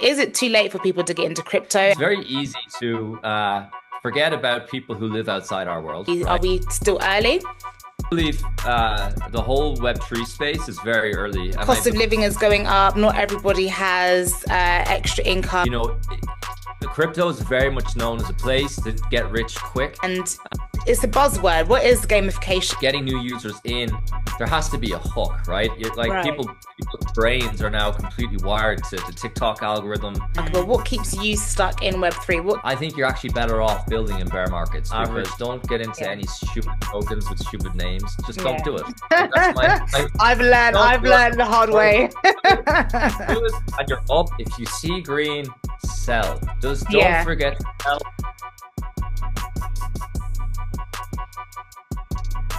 Is it too late for people to get into crypto? It's very easy to forget about people who live outside our world, Are right? we still early? I believe the whole Web3 space is very early, and Cost of living is going up. Not everybody has extra income. you know, the crypto is very much known as a place to get rich quick. And it's a buzzword. What is gamification? Getting new users in, there has to be a hook, right? Right. People's brains are now completely wired to the TikTok algorithm. But what keeps you stuck in Web3? I think you're actually better off building in bear markets because don't get into any stupid tokens with stupid names. Just don't do it. That's I've learned the hard way. do it and you're up. If you see green, sell. Just don't forget to sell.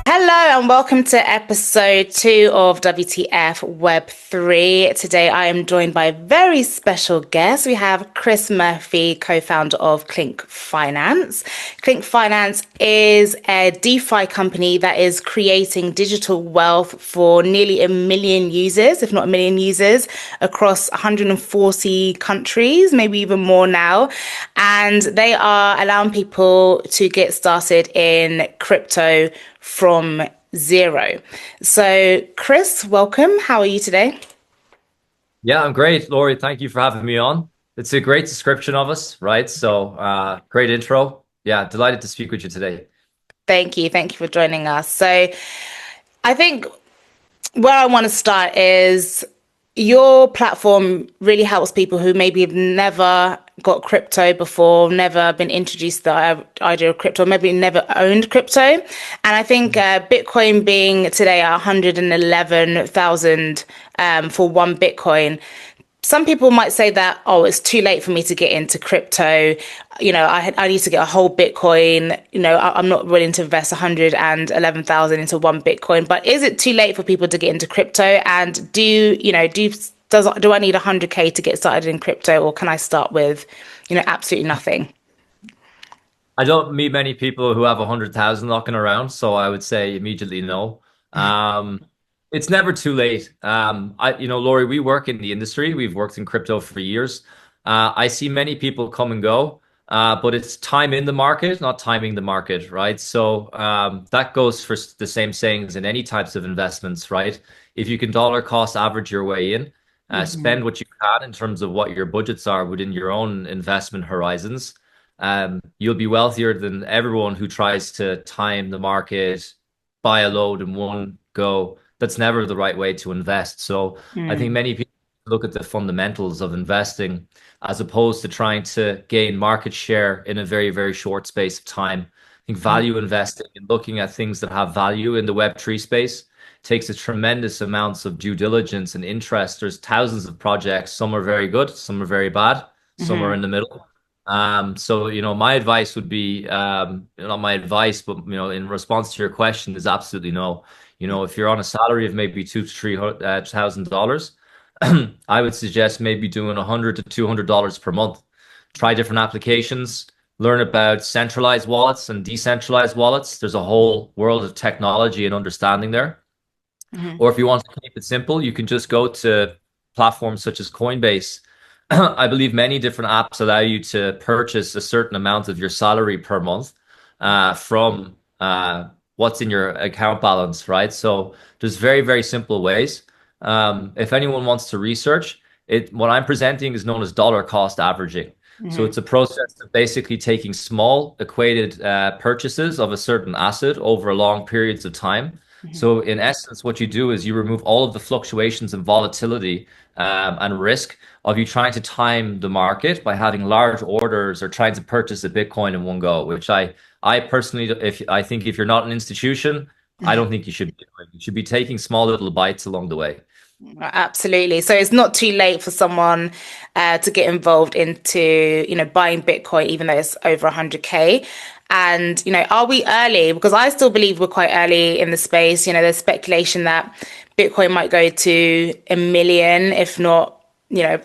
Hello and welcome to episode 2 of WTF Web3. Today I am joined by a very special guest. We have Chris Murphy, co-founder of Klink Finance. Klink Finance is a DeFi company that is creating digital wealth for nearly 1 million users, if not 1 million users, across 140 countries, maybe even more now. And they are allowing people to get started in crypto from zero. So, Chris, welcome. How are you today? Yeah, I'm great, Laurie. Thank you for having me on. It's a great description of us, right? So, great intro. Yeah, delighted to speak with you today. Thank you. Thank you for joining us. So, I think where I want to start is your platform really helps people who maybe have never got crypto before, never been introduced to the idea of crypto, maybe never owned crypto. And I think Bitcoin being today at 111,000 for one Bitcoin, some people might say that, oh, it's too late for me to get into crypto. You know, I need to get a whole Bitcoin. You know, I'm not willing to invest 111,000 into one Bitcoin. But is it too late for people to get into crypto? And do I need 100K to get started in crypto, or can I start with, absolutely nothing? I don't meet many people who have 100,000 knocking around, so I would say immediately no. It's never too late. Laurie, we work in the industry. We've worked in crypto for years. I see many people come and go, but it's time in the market, not timing the market, right? So that goes for the same sayings in any types of investments, right? If you can dollar cost average your way in, spend what you can in terms of what your budgets are within your own investment horizons, you'll be wealthier than everyone who tries to time the market, buy a load in one go. That's never the right way to invest. So I think many people look at the fundamentals of investing as opposed to trying to gain market share in a very, very short space of time. I think value investing and looking at things that have value in the Web3 space takes a tremendous amounts of due diligence and interest. There's thousands of projects. Some are very good, some are very bad, some are in the middle. My advice would be, not my advice, but in response to your question, is absolutely no. If you're on a salary of maybe $2,000 to $3,000, I would suggest maybe doing $100 to $200 per month. Try different applications, learn about centralized wallets and decentralized wallets. There's a whole world of technology and understanding there. Or if you want to keep it simple, you can just go to platforms such as Coinbase. I believe many different apps allow you to purchase a certain amount of your salary per month from what's in your account balance, right? So there's very, very simple ways. If anyone wants to research it, what I'm presenting is known as dollar cost averaging. So it's a process of basically taking small equated purchases of a certain asset over long periods of time. So in essence, what you do is you remove all of the fluctuations and volatility and risk of you trying to time the market by having large orders or trying to purchase a Bitcoin in one go, which I personally, I think if you're not an institution, I don't think you should be doing. You should be taking small little bites along the way. Absolutely. So it's not too late for someone to get involved into, buying Bitcoin, even though it's over 100K. And, are we early? Because I still believe we're quite early in the space. There's speculation that Bitcoin might go to 1 million, if not,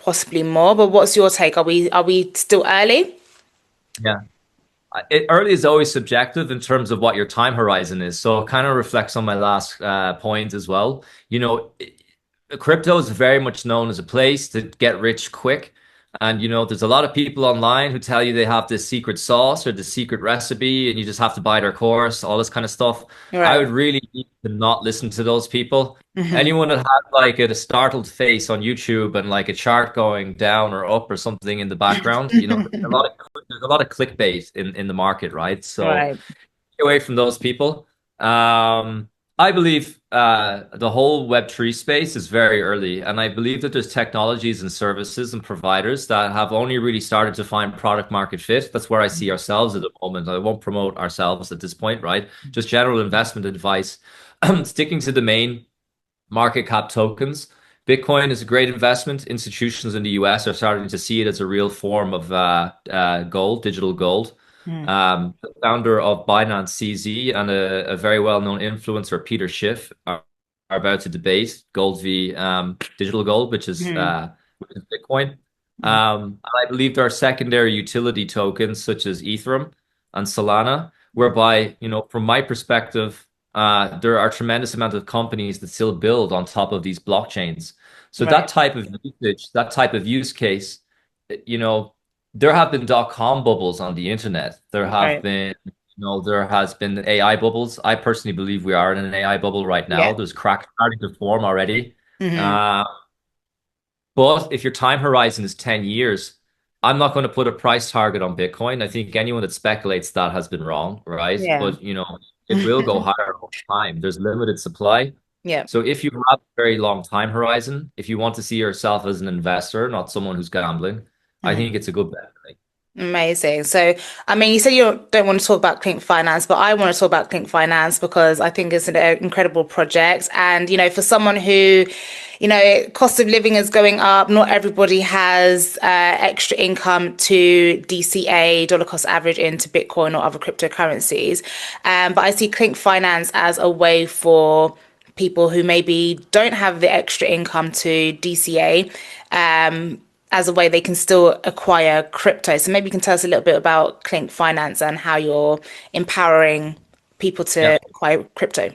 possibly more. But what's your take? Are we still early? Yeah. Early is always subjective in terms of what your time horizon is. So it kind of reflects on my last point as well. Crypto is very much known as a place to get rich quick. And there's a lot of people online who tell you they have this secret sauce or the secret recipe, and you just have to buy their course, all this kind of stuff. I Right. would really need to not listen to those people. Hmm. Anyone that had like a startled face on YouTube and like a chart going down or up or something in the background, there's a lot of clickbait in the market, right? So Right. away from those people. I believe the whole Web3 space is very early, and I believe that there's technologies and services and providers that have only really started to find product market fit. That's where I see ourselves at the moment. I won't promote ourselves at this point, right? Just general investment advice. Sticking to the main market cap tokens. Bitcoin is a great investment. Institutions in the US are starting to see it as a real form of gold, digital gold. Mm. The founder of Binance CZ and a very well-known influencer, Peter Schiff, are about to debate gold v digital gold, Mm. which is Bitcoin. Mm. And I believe there are secondary utility tokens such as Ethereum and Solana, whereby, from my perspective, there are tremendous amount of companies that still build on top of these blockchains. So that Right. type of usage, that type of use case, you know, there have been dot-com bubbles on the internet. Right. There has been AI bubbles. I personally believe we are in an AI bubble right Yeah. now. There's cracks starting to form already. Hmm. Uh, but if your time horizon is 10 years, I'm not going to put a price target on Bitcoin. I think anyone that speculates that has been wrong, right? Yeah. But, it will go higher over time. There's limited supply. Yeah. So if you have a very long time horizon, if you want to see yourself as an investor, not someone who's gambling, I Mhm. think it's a good bet. Amazing. So, I mean, you said you don't want to talk about Klink Finance, but I want to talk about Klink Finance because I think it's an incredible project. And, for someone who, cost of living is going up, not everybody has extra income to DCA, dollar cost average, into Bitcoin or other cryptocurrencies. But I see Klink Finance as a way for people who maybe don't have the extra income to DCA. As a way they can still acquire crypto. So maybe you can tell us a little bit about Klink Finance and how you're empowering people Yeah. to acquire crypto.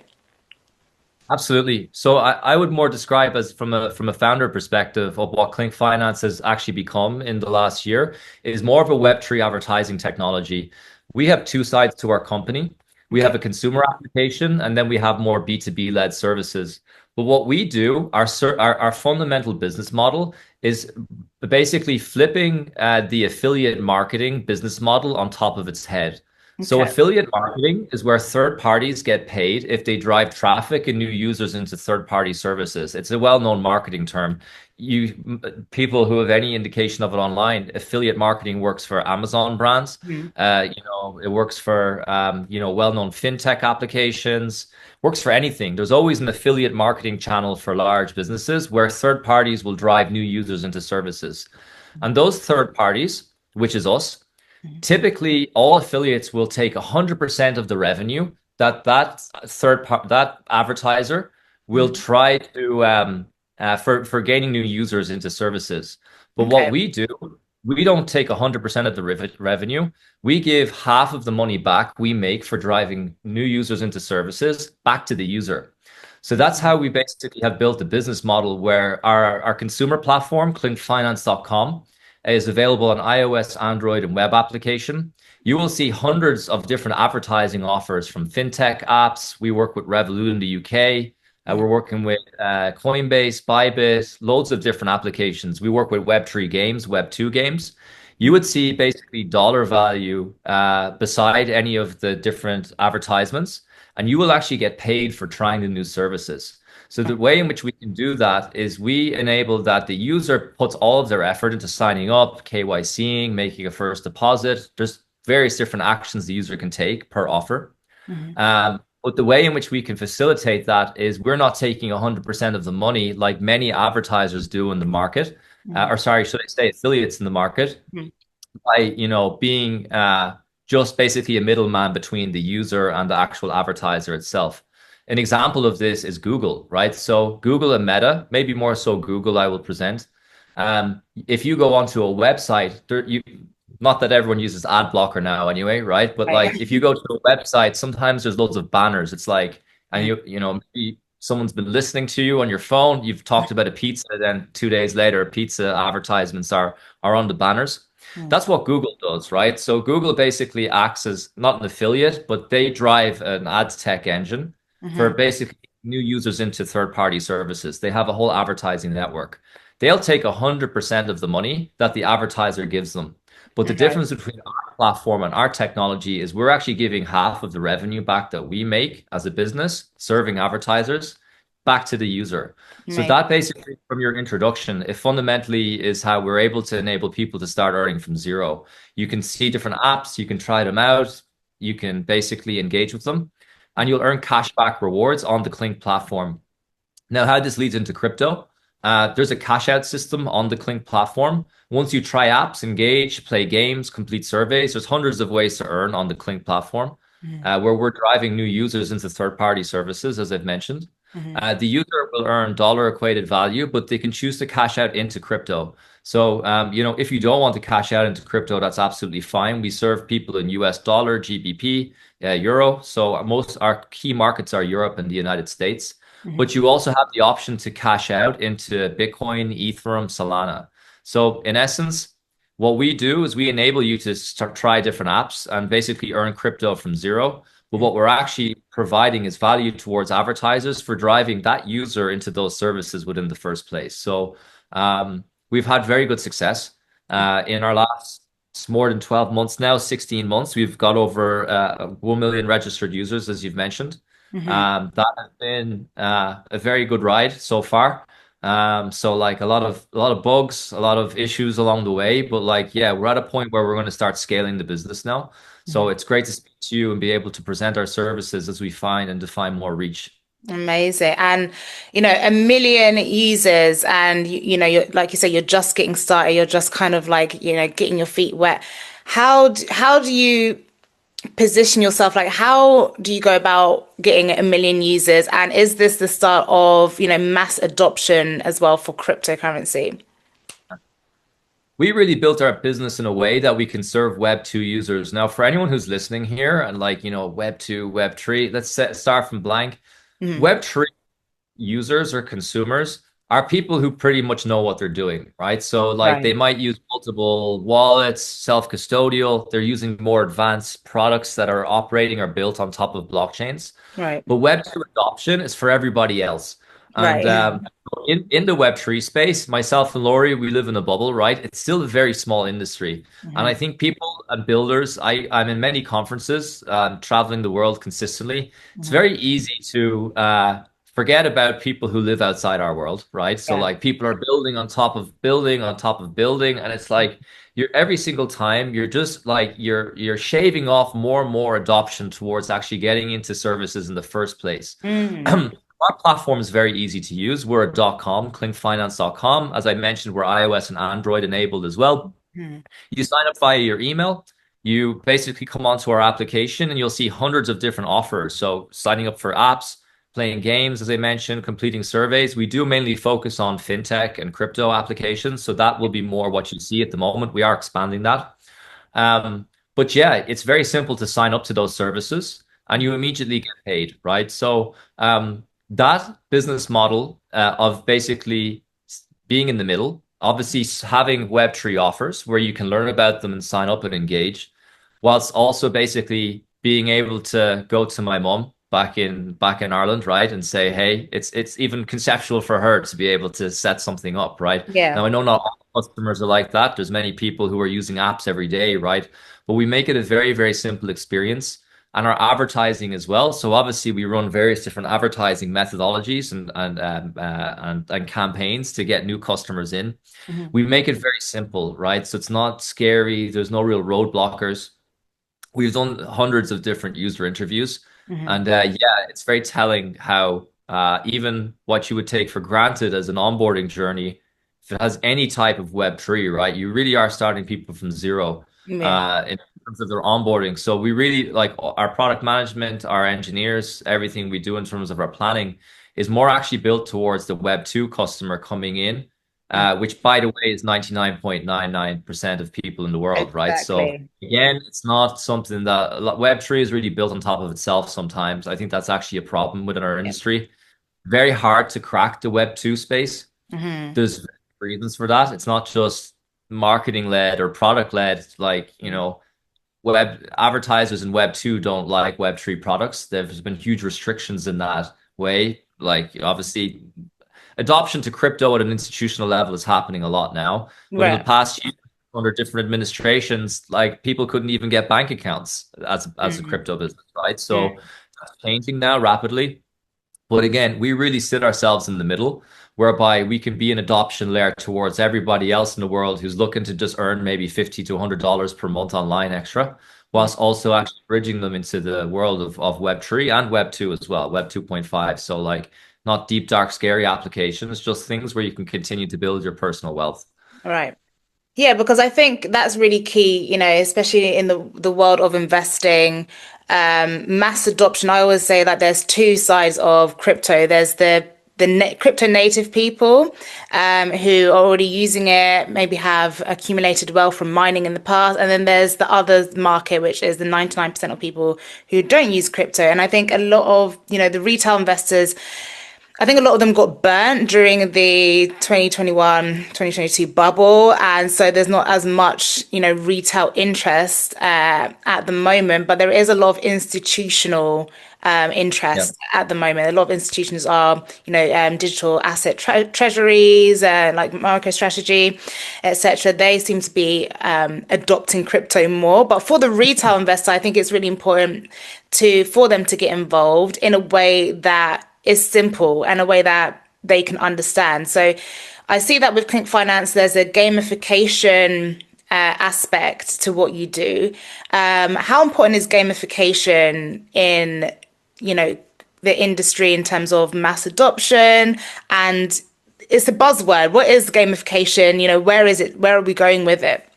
Absolutely. So I would more describe as from a founder perspective of what Klink Finance has actually become in the last year is more of a Web3 advertising technology. We have two sides to our company. We Okay. have a consumer application, and then we have more B2B led services. But what we do, our fundamental business model is basically flipping the affiliate marketing business model on top of its head. So Okay. affiliate marketing is where third parties get paid if they drive traffic and new users into third-party services. It's a well-known marketing term. People who have any indication of it online, affiliate marketing works for Amazon brands. Mhm. It works for well-known fintech applications, works for anything. There's always an affiliate marketing channel for large businesses where third parties will drive new users into services. And those third parties, which is us, typically all affiliates will take 100% of the revenue that advertiser will Mhm. try to for gaining new users into services. But what Okay. we do, we don't take 100% of the revenue. We give half of the money back we make for driving new users into services back to the user. So that's how we basically have built a business model where our consumer platform, klinkfinance.com, is available on iOS, Android, and web application. You will see hundreds of different advertising offers from fintech apps. We work with Revolut in the UK. We're working with Coinbase, Bybit, loads of different applications. We work with Web3 games, Web2 games. You would see basically dollar value beside any of the different advertisements, and you will actually get paid for trying the new services. So the way in which we can do that is we enable that the user puts all of their effort into signing up, KYCing, making a first deposit. There's various different actions the user can take per offer. Mhm. But the way in which we can facilitate that is we're not taking 100% of the money like many advertisers do in the market, Mhm. or sorry, should I say affiliates in the market, Mhm. by being just basically a middleman between the user and the actual advertiser itself. An example of this is Google, right? So Google and Meta, maybe more so Google, I will present. If you go onto a website, not that everyone uses ad blocker now anyway, right? But Right. like if you go to a website, sometimes there's loads of banners. It's like, and maybe Someone's been listening to you on your phone. You've talked about a pizza, then 2 days later, pizza advertisements are on the banners. Mm. That's what Google does, right? So Google basically acts as not an affiliate, but they drive an ad tech engine for Hmm. basically new users into third-party services. They have a whole advertising network. They'll take 100% of the money that the advertiser gives them. But the Okay. difference between our platform and our technology is we're actually giving half of the revenue back that we make as a business serving advertisers back to the user. So Amazing. that basically, from your introduction, it fundamentally is how we're able to enable people to start earning from zero. You can see different apps, you can try them out, you can basically engage with them, and you'll earn cashback rewards on the Klink platform. Now, how this leads into crypto, there's a cash out system on the Klink platform. Once you try apps, engage, play games, complete surveys, there's hundreds of ways to earn on the Klink platform, Hmm. where we're driving new users into third-party services, as I've mentioned. Hmm. The user will earn dollar equated value, but they can choose to cash out into crypto. So, if you don't want to cash out into crypto, that's absolutely fine. We serve people in US dollar, GBP, euro. So most our key markets are Europe and the United States. Hmm. But you also have the option to cash out into Bitcoin, Ethereum, Solana. So in essence, what we do is we enable you to start try different apps and basically earn crypto from zero. But what we're actually providing is value towards advertisers for driving that user into those services within the first place. So we've had very good success in our last more than 12 months now, 16 months. We've got over 1 million registered users, as you've mentioned. Hmm. That has been a very good ride so far. So like a lot of bugs, a lot of issues along the way, but like yeah, we're at a point where we're going to start scaling the business now. So Hmm. it's great to speak to you and be able to present our services as we find and define more reach. Amazing. And, 1 million users and, you're, like you say, you're just getting started. You're just kind of like, getting your feet wet. How do you position yourself? Like, how do you go about getting 1 million users? And is this the start of, mass adoption as well for cryptocurrency? We really built our business in a way that we can serve Web2 users. Now, for anyone who's listening here and like, Web2, Web3, start from blank. Hmm. Web3 users or consumers are people who pretty much know what they're doing, right? So like they Right. might use multiple wallets, self-custodial, they're using more advanced products that are operating or built on top of blockchains. Right. But Web2 adoption is for everybody else. And Right. in the Web3 space, myself and Laurie, we live in a bubble, right? It's still a very small industry. And I Hmm. think people and builders, I'm in many conferences, traveling the world consistently. It's Hmm. very easy to forget about people who live outside our world, right? So Yeah. like people are building on top of building on top of building, and it's like you're every single time you're just like you're shaving off more and more adoption towards actually getting into services in the first place. Mm. Our platform is very easy to use. We're a .com, klinkfinance.com. As I mentioned, we're iOS and Android enabled as well. Mm. You sign up via your email. You basically come onto our application and you'll see hundreds of different offers. So signing up for apps, playing games, as I mentioned, completing surveys. We do mainly focus on fintech and crypto applications. So that will be more what you see at the moment. We are expanding that. But yeah, it's very simple to sign up to those services and you immediately get paid, right? So that business model of basically being in the middle, obviously having Web3 offers where you can learn about them and sign up and engage, whilst also basically being able to go to my mom back in Ireland, right, and say, hey, it's even conceptual for her to be able to set something up, right? Yeah. Now I know not all customers are like that. There's many people who are using apps every day, right? But we make it a very, very simple experience and our advertising as well. So obviously we run various different advertising methodologies and campaigns to get new customers in. Hmm. We make it very simple, right? So it's not scary. There's no real roadblockers. We've done hundreds of different user interviews, Hmm. and yeah, it's very telling how even what you would take for granted as an onboarding journey, if it has any type of Web3, right, you really are starting people from zero Yeah. in terms of their onboarding. So we really like our product management, our engineers, everything we do in terms of our planning is more actually built towards the Web2 customer coming in, which by the way is 99.99% of people in the world, right? So Exactly. again, it's not something that Web3 is really built on top of itself sometimes. I think that's actually a problem within our Yeah. industry. very hard to crack the Web2 space. Hmm. There's reasons for that. It's not just marketing led or product led. It's like, web advertisers in Web2 don't like Web3 products. There's been huge restrictions in that way. Like obviously adoption to crypto at an institutional level is happening a lot now. But in the Right. past year, under different administrations, like people couldn't even get bank accounts as a Mm, crypto business, right? mm, So that's changing now rapidly. But again, we really sit ourselves in the middle, whereby we can be an adoption layer towards everybody else in the world who's looking to just earn maybe 50 to $100 per month online extra, mm. whilst also actually bridging them into the world of Web3 and Web2 as well, Web 2.5. So like not deep, dark, scary applications, just things where you can continue to build your personal wealth. Right. Yeah, because I think that's really key, especially in the world of investing, mass adoption. I always say that there's two sides of crypto. There's the crypto native people who are already using it, maybe have accumulated wealth from mining in the past, and then there's the other market, which is the 99% of people who don't use crypto. And I think a lot of, the retail investors, I think a lot of them got burnt during the 2021, 2022 bubble. And so there's not as much, retail interest at the moment, but there is a lot of institutional Yeah. interest at the moment. A lot of institutions are, digital asset treasuries, like MicroStrategy, etc. They seem to be adopting crypto more. But for the retail investor, I think it's really important for them to get involved in a way that is simple and a way that they can understand. So I see that with Klink Finance, there's a gamification aspect to what you do. How important is gamification in, you know, the industry in terms of mass adoption? And it's a buzzword. What is gamification? Where is it? Where are we going with it?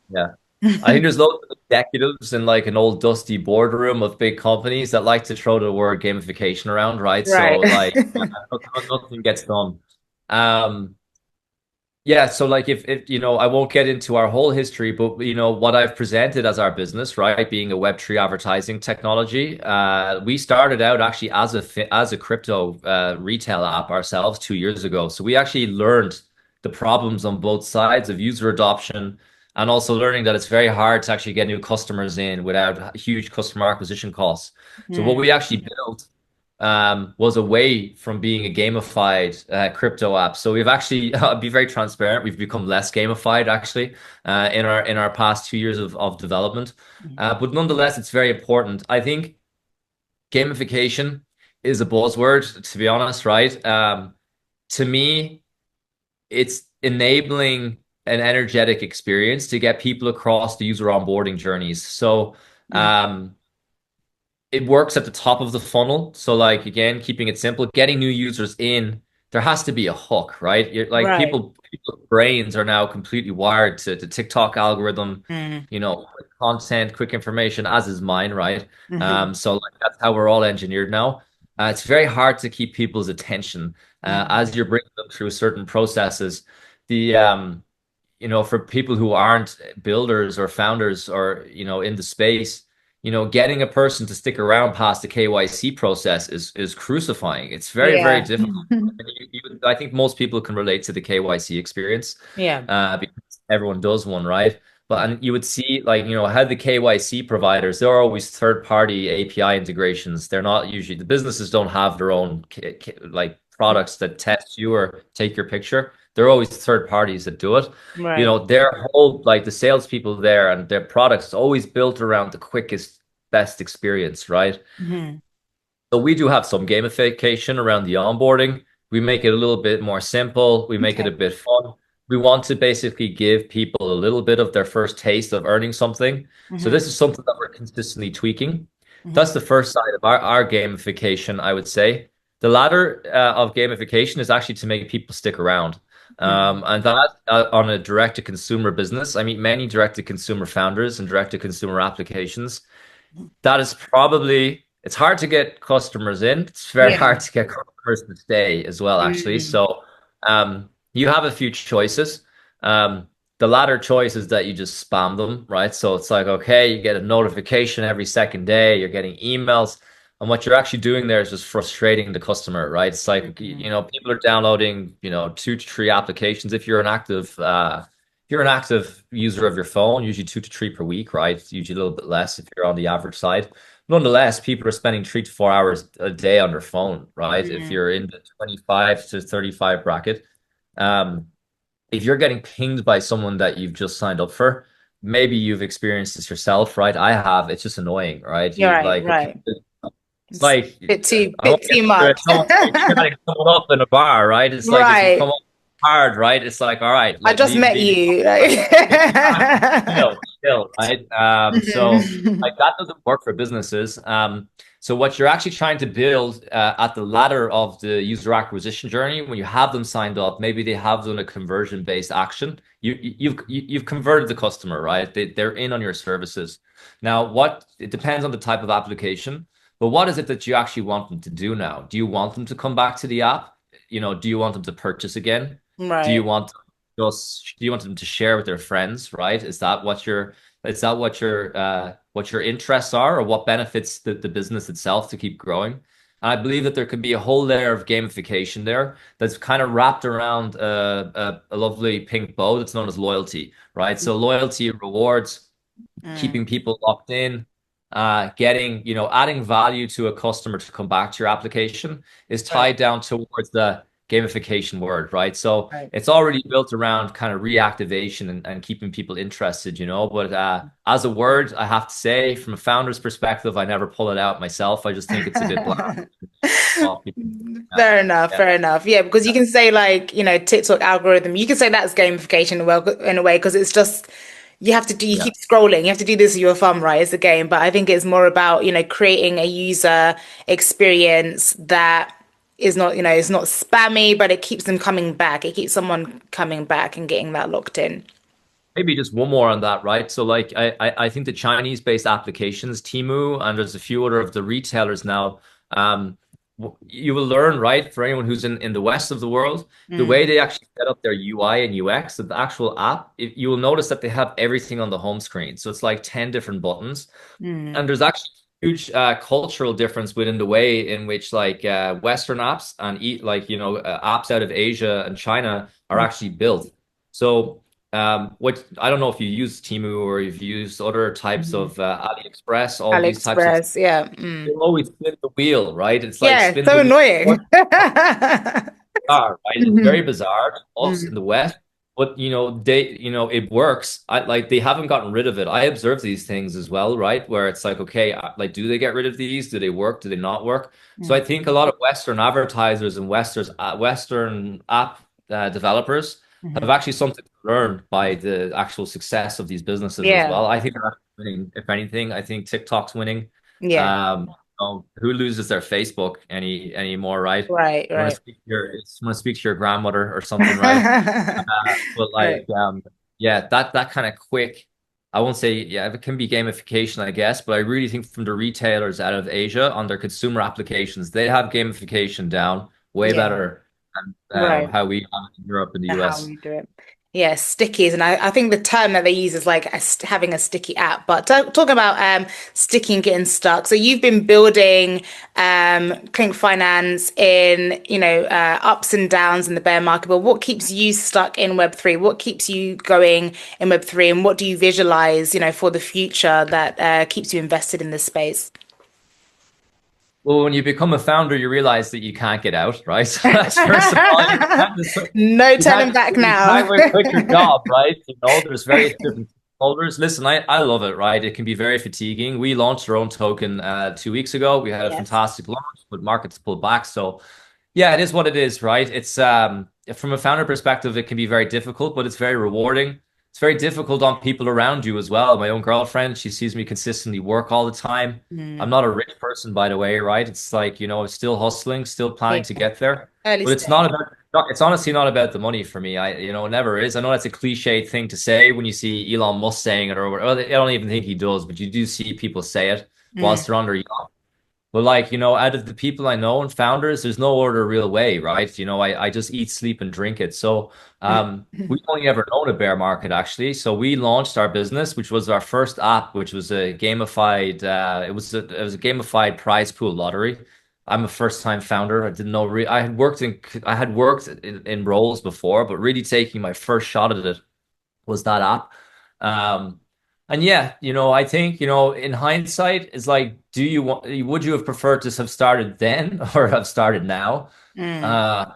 Yeah. I think there's loads of executives in like an old dusty boardroom of big companies that like to throw the word gamification around, right? So Right. like nothing gets done. Um, yeah, so like if I won't get into our whole history, but what I've presented as our business, right, being a Web3 advertising technology, we started out actually as a crypto retail app ourselves 2 years ago. So we actually learned the problems on both sides of user adoption and also learning that it's very hard to actually get new customers in without huge customer acquisition costs. So what Mm, we actually built was away from being a gamified crypto app. So we've actually, I'll be very transparent, we've become less gamified actually in our past 2 years of development. But nonetheless, it's very important. I think gamification is a buzzword, to be honest, right? To me, it's enabling an energetic experience to get people across the user onboarding journeys. So mm. it works at the top of the funnel. So like again, keeping it simple, getting new users in, there has to be a hook, right? You're like Right. people's brains are now completely wired to the TikTok algorithm, Mm, quick content, quick information, as is mine, right? mhm, So like that's how we're all engineered now. It's very hard to keep people's attention mm. as you're bringing them through certain processes. The for people who aren't builders or founders or, in the space, getting a person to stick around past the KYC process is crucifying. It's very, very Yeah. difficult. And I think most people can relate to the KYC experience Yeah. because everyone does one, right? But and you would see like, how the KYC providers, they're always third-party API integrations. They're not usually the businesses don't have their own like products that test you or take your picture. They're always third parties that do it. Right. Their whole like the salespeople there and their products is always built around the quickest, best experience, right? Hmm. So we do have some gamification around the onboarding. We make it a little bit more simple. We make it Okay. a bit fun. We want to basically give people a little bit of their first taste of earning something. So Hmm. this is something that we're consistently tweaking. Hmm. That's the first side of our gamification, I would say. The latter of gamification is actually to make people stick around. Hmm. And that on a direct-to-consumer business, I meet many direct-to-consumer founders and direct-to-consumer applications. That is probably it's hard to get customers in. It's very Yeah. hard to get customers to stay as well, actually. Mm. So you have a few choices. The latter choice is that you just spam them, right? So it's like, okay, you get a notification every second day, you're getting emails. And what you're actually doing there is just frustrating the customer, right? It's like, Mhm. people are downloading, 2 to 3 applications. If you're an active user of your phone, usually 2 to 3 per week, right? It's usually a little bit less if you're on the average side. Nonetheless, people are spending 3 to 4 hours a day on their phone, right? If Mm. you're in the 25 to 35 bracket, um, if you're getting pinged by someone that you've just signed up for, maybe you've experienced this yourself, right? I have. It's just annoying, right? You're You right, like, right. it's It's like I bit won't get too into it. much. It's almost like chatting someone up in a bar, right? It's like if you come Right. up hard, right? It's like, all right, I like just met leave me you. chill, right? So like Mhm. that doesn't work for businesses. So what you're actually trying to build at the ladder of the user acquisition journey, when you have them signed up, maybe they have done a conversion-based action. You've converted the customer, right? They're in on your services. Now, what it depends on the type of application, but what is it that you actually want them to do now? Do you want them to come back to the app? Do you want them to purchase again? Do you Right. want do you want them to share with their friends, right? Is that what your interests are, or what benefits the business itself to keep growing? And I believe that there could be a whole layer of gamification there that's kind of wrapped around a lovely pink bow that's known as loyalty, right? So loyalty rewards, Mm. keeping people locked in, adding value to a customer to come back to your application is Right. tied down towards the gamification word, right? So Right. it's already built around kind of reactivation and keeping people interested, But as a word, I have to say, from a founder's perspective, I never pull it out myself. I just think it's a bit bland. Well, people, yeah, Fair enough, yeah, fair enough. Yeah, because you yeah, can say like, TikTok algorithm, you can say that's gamification in a way, because it's just you yeah. keep scrolling, you have to do this with your thumb, right? It's a game. But I think it's more about, creating a user experience that is not, it's not spammy, but it keeps them coming back. It keeps someone coming back and getting that locked in. Maybe just one more on that, right? So like I think the Chinese-based applications, Temu, and there's a few other of the retailers now, you will learn, right, for anyone who's in the west of the world, the Mm, way they actually set up their UI and UX, the actual app, you will notice that they have everything on the home screen. So it's like 10 different buttons. mm, And there's actually a huge cultural difference within the way in which like Western apps and apps out of Asia and China are mm, actually built. So what I don't know if you use Temu or you've used other types mm. of AliExpress, all these types of AliExpress, yeah. Mm. you'll always spin the wheel, right? It's like Yeah, spin so the wheel. annoying. Bizarre, right? It's very Mhm. bizarre to us in Mm, the West, but it works. They haven't gotten rid of it. I observe these things as well, right? Where it's like, okay, like, do they get rid of these? Do they work? Do they not work? So I mm, think a lot of Western advertisers and Western app developers have mhm. actually something to learn by the actual success of these businesses as Yeah, well. I think they're actually winning. If anything, I think TikTok's winning. yeah. Who loses their Facebook anymore, right? Right, right. You want to speak to your grandmother or something, right? But Right. like, yeah, that kind of quick. I won't say, yeah, it can be gamification, I guess, but I really think from the retailers out of Asia on their consumer applications, they have gamification down way Yeah, better than right. how we have it in Europe and the How US. we do it. Yeah, stickies. And I think the term that they use is like having a sticky app. But talk about sticky and getting stuck. So you've been building Klink Finance in, ups and downs in the bear market. But what keeps you stuck in Web3? What keeps you going in Web3? And what do you visualize, for the future that keeps you invested in this space? Well, when you become a founder, you realize that you can't get out, right? So that's first of all, No you can't turning just back you now. can't quit your job, right? There's various different stakeholders. Listen, I love it, right? It can be very fatiguing. We launched our own token 2 weeks ago. We had a Yes. fantastic launch, but markets pulled back. So yeah, it is what it is, right? It's from a founder perspective, it can be very difficult, but it's very rewarding. It's very difficult on people around you as well. My own girlfriend, she sees me consistently work all the time. I'm Mm, not a rich person, by the way, right? It's like, still hustling, still planning yeah. to get there. Early But stage. it's honestly not about the money for me. It never is. I know that's a cliche thing to say when you see Elon Musk saying it, or I don't even think he does, but you do see people say it Mm, whilst they're on their yacht. Well, like, out of the people I know and founders, there's no other real way, right? I just eat, sleep, and drink it. So we've only ever known a bear market, actually. So we launched our business, which was our first app, which was a gamified, it was a gamified prize pool lottery. I'm a first-time founder. I didn't know re I had worked in roles before, but really taking my first shot at it was that app. Um, and yeah, I think, in hindsight, it's like, would you have preferred to have started then or have started now? Mm. Uh,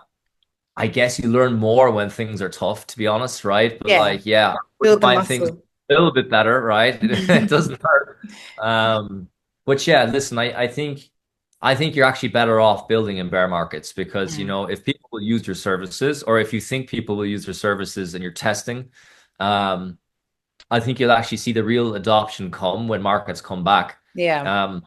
I guess you learn more when things are tough, to be honest, right? But Yeah, like, yeah, I wouldn't build the mind things muscle. a little bit better, right? It doesn't hurt. But yeah, listen, I think you're actually better off building in bear markets because, Mm. if people will use your services, or if you think people will use your services and you're testing, um, I think you'll actually see the real adoption come when markets come back. Yeah. Um,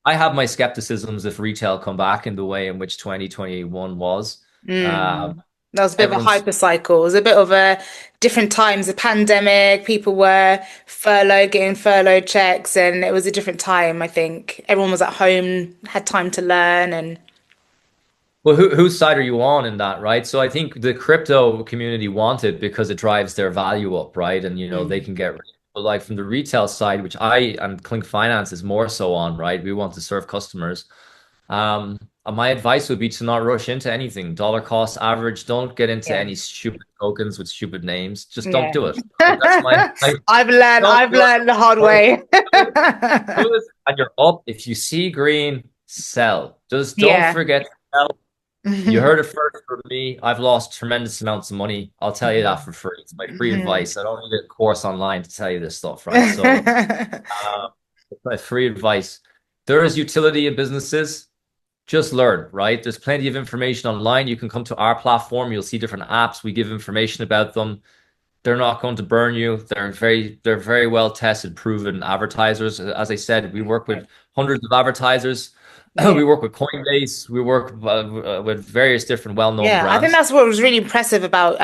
I have my skepticisms if retail come back in the way in which 2021 was. Um, Mm. That was a bit of a everyone's hyper cycle. It was a bit of a different times, a pandemic, people were furloughed, getting furlough checks, and it was a different time, I think. Everyone was at home, had time to learn and Well, whose side are you on in that, right? So I think the crypto community want it because it drives their value up, right? And they mm. can get, but like from the retail side, which I and Klink Finance is more so on, right? We want to serve customers. My advice would be to not rush into anything. Dollar cost average. Don't get into Yeah. any stupid tokens with stupid names. Just don't Yeah. do it. Right? That's my don't I've do it. learned the hard Do way. it. And you're up. If you see green, sell. Just don't Yeah. forget to sell. You heard it first from me. I've lost tremendous amounts of money. I'll tell you that for free. It's my free Mhm. advice. I don't need a course online to tell you this stuff, right? So, uh, it's my free advice. There is utility in businesses. Just learn, right? There's plenty of information online. You can come to our platform. You'll see different apps. We give information about them. They're not going to burn you. They're very well tested, proven advertisers. As I said, we work with hundreds of advertisers. Yeah. We work with Coinbase. We work with various different well-known Yeah, I think brands. that's what was really impressive about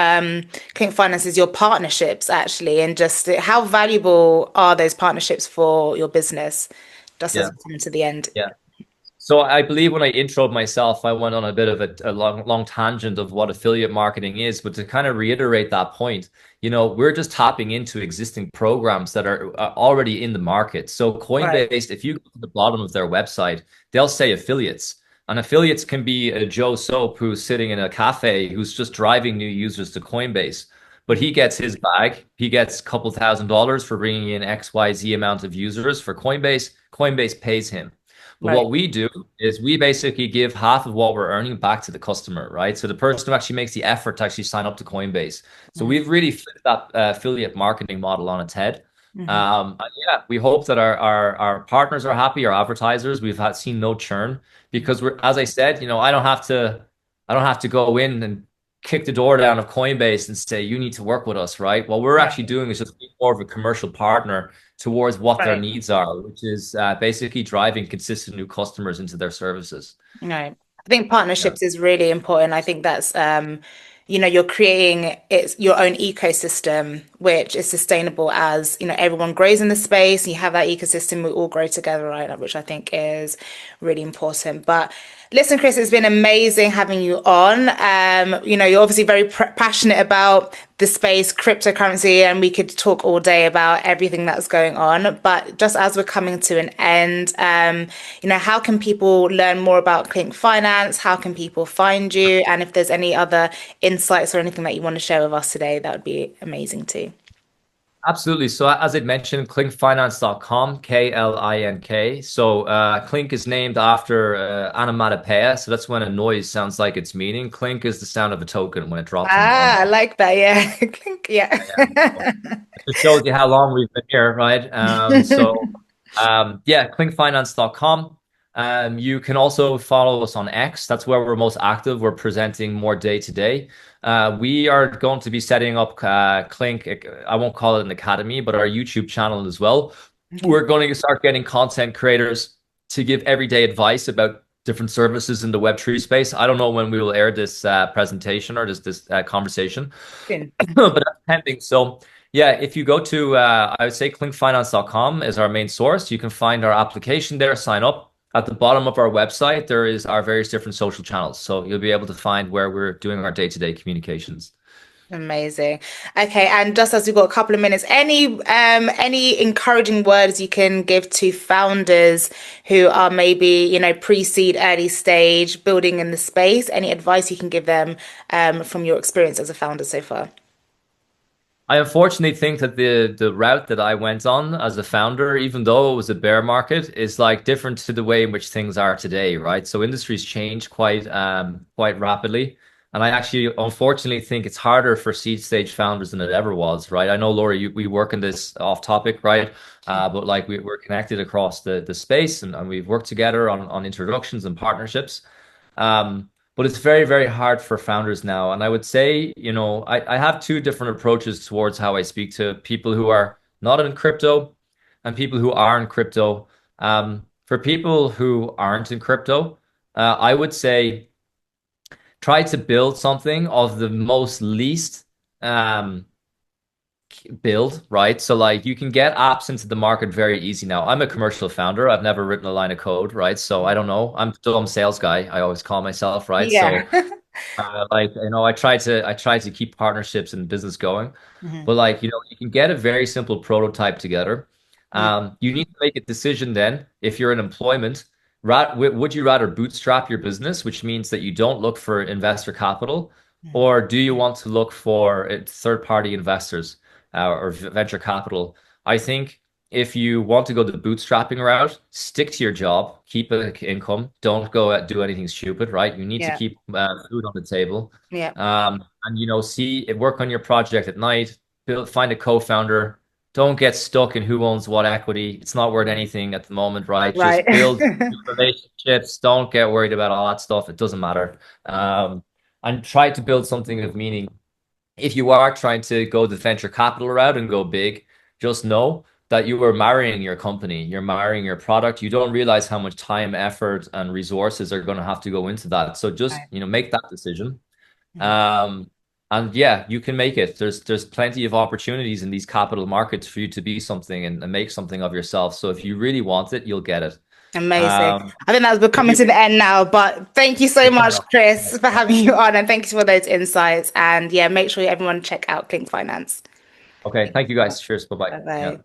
Klink Finance is your partnerships actually, and just how valuable are those partnerships for your business, just as Yeah, we come to the end. yeah. So I believe when I introed myself, I went on a bit of a long, long tangent of what affiliate marketing is. But to kind of reiterate that point, we're just tapping into existing programs that are already in the market. So Right, Coinbase, if you go to the bottom of their website, they'll say affiliates. And affiliates can be a Joe Soap who's sitting in a cafe who's just driving new users to Coinbase. But he gets his bag. He gets a couple $1,000s for bringing in XYZ amount of users for Coinbase. Coinbase pays him. But right. what we do is we basically give half of what we're earning back to the customer, right? So the person who actually makes the effort to actually sign up to Coinbase. So Mm-hmm. we've really flipped that affiliate marketing model on its head. Mm-hmm. And yeah, we hope that our partners are happy, our advertisers. We've had seen no churn because as I said, I don't have to go in and kick the door down of Coinbase and say you need to work with us, right? What we're Right, actually doing is just being more of a commercial partner towards what their right. needs are, which is basically driving consistent new customers into their services. Right. I think Yeah. partnerships is really important. I think that's you're creating it's your own ecosystem, which is sustainable as, everyone grows in the space, you have that ecosystem, we all grow together, right? Which I think is really important. But listen, Chris, it's been amazing having you on. You're obviously very passionate about the space, cryptocurrency, and we could talk all day about everything that's going on. But just as we're coming to an end, how can people learn more about Klink Finance? How can people find you? And if there's any other insights or anything that you want to share with us today, that would be amazing too. Absolutely. So as I mentioned, klinkfinance.com, Klink. So Klink is named after onomatopoeia. So that's when a noise sounds like its meaning. Klink is the sound of a token when it drops on. I like that. Yeah. Klink, yeah. It just shows you how long we've been here, right? Yeah, klinkfinance.com. You can also follow us on X. That's where we're most active. We're presenting more day to day. We are going to be setting up Klink. I won't call it an academy, but our YouTube channel as well. We're going to start getting content creators to give everyday advice about different services in the Web3 space. I don't know when we will air this presentation or this conversation, Soon. but that's pending. So yeah, if you go to I would say klinkfinance.com is our main source. You can find our application there, sign up. At the bottom of our website, there is our various different social channels. So you'll be able to find where we're doing our day-to-day communications. Amazing. Okay, and just as we've got a couple of minutes, any encouraging words you can give to founders who are maybe, pre-seed, early stage, building in the space? Any advice you can give them from your experience as a founder so far? I unfortunately think that the route that I went on as a founder, even though it was a bear market, is like different to the way in which things are today, right? So industries change quite rapidly. And I actually unfortunately think it's harder for seed stage founders than it ever was, right? I know, Laura, we work in this off topic, right? But like we're connected across the space and we've worked together on introductions and partnerships. But it's very, very hard for founders now. And I would say, I have two different approaches towards how I speak to people who are not in crypto and people who are in crypto. For people who aren't in crypto, I would say try to build something of the most least um, build, right? So like you can get apps into the market very easy now. I'm a commercial founder. I've never written a line of code, right? So I don't know. I'm still a sales guy. I always call myself, right? Yeah. So I try to keep partnerships and business going. Mhm. But like, you can get a very simple prototype together. Mm. You need to make a decision then if you're in employment, would you rather bootstrap your business, which means that you don't look for investor capital, Mm. or do you want to look for third-party investors or venture capital? I think if you want to go the bootstrapping route, stick to your job, keep an income, don't go do anything stupid, right? You need to Yeah. keep food on the table. Yeah. And work on your project at night, find a co-founder. Don't get stuck in who owns what equity. It's not worth anything at the moment, right? Right. Just build relationships. Don't get worried about all that stuff. It doesn't matter. And try to build something of meaning. If you are trying to go the venture capital route and go big, just know that you are marrying your company, you're marrying your product. You don't realize how much time, effort, and resources are going to have to go into that. So just, Right. make that decision. Mhm. Um, and yeah, you can make it. There's plenty of opportunities in these capital markets for you to be something and make something of yourself. So if you really want it, you'll get it. Amazing. Um, I think we're if coming you, to the end now, but thank you so yeah, much, no, Chris, for having you on, and thanks for those insights. And yeah, make sure everyone check out Klink Finance. okay, thank you guys. Cheers. Bye bye. Bye Yeah. bye.